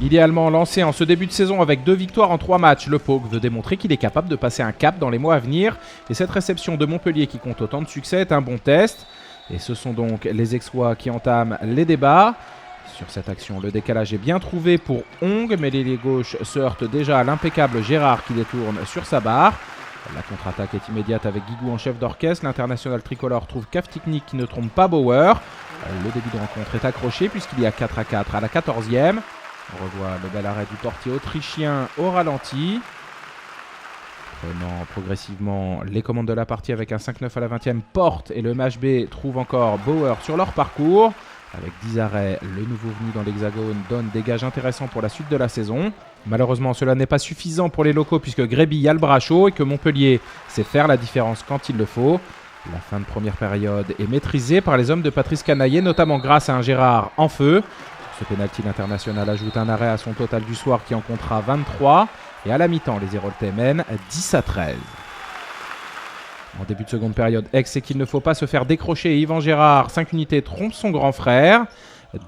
Idéalement lancé en ce début de saison avec 2 victoires en 3 matchs, le PAOK veut démontrer qu'il est capable de passer un cap dans les mois à venir. Et cette réception de Montpellier qui compte autant de succès est un bon test. Et ce sont donc les Aixois qui entament les débats. Sur cette action, le décalage est bien trouvé pour Hong, mais l'ailier gauche se heurte déjà à l'impeccable Gérard qui détourne sur sa barre. La contre-attaque est immédiate avec Guigou en chef d'orchestre. L'international tricolore trouve Kavtiknik qui ne trompe pas Bauer. Le début de rencontre est accroché puisqu'il y a 4-4 à la 14e. On revoit le bel arrêt du portier autrichien au ralenti. Prenant progressivement les commandes de la partie avec un 5-9 à la 20e, Porte et le MHB trouvent encore Bauer sur leur parcours. Avec 10 arrêts, le nouveau venu dans l'Hexagone donne des gages intéressants pour la suite de la saison. Malheureusement, cela n'est pas suffisant pour les locaux puisque Gréby a le bras chaud et que Montpellier sait faire la différence quand il le faut. La fin de première période est maîtrisée par les hommes de Patrice Canaillé, notamment grâce à un Gérard en feu. Ce pénalty, l'international ajoute un arrêt à son total du soir qui en comptera 23. Et à la mi-temps, les Héroltais mènent 10-13. En début de seconde période, Aix sait qu'il ne faut pas se faire décrocher. Yvan Gérard, 5 unités, trompe son grand frère.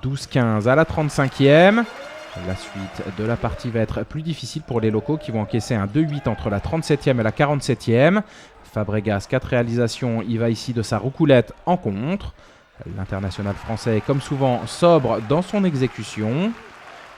12-15 à la 35e. La suite de la partie va être plus difficile pour les locaux qui vont encaisser un 2-8 entre la 37e et la 47e. Fabregas, 4 réalisations, il va ici de sa roucoulette en contre. L'international français est comme souvent sobre dans son exécution.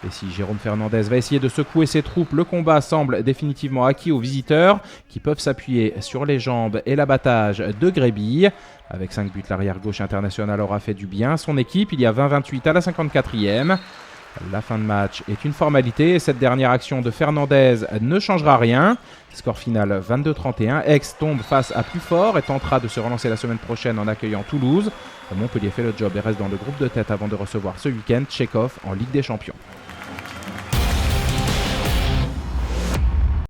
Et si Jérôme Fernandez va essayer de secouer ses troupes, le combat semble définitivement acquis aux visiteurs qui peuvent s'appuyer sur les jambes et l'abattage de Gréby. Avec 5 buts, l'arrière gauche international aura fait du bien à son équipe. Il y a 20-28 à la 54e. La fin de match est une formalité et cette dernière action de Fernandez ne changera rien. Score final 22-31. Aix tombe face à plus fort et tentera de se relancer la semaine prochaine en accueillant Toulouse. Montpellier fait le job et reste dans le groupe de tête avant de recevoir ce week-end Tchekhov en Ligue des Champions.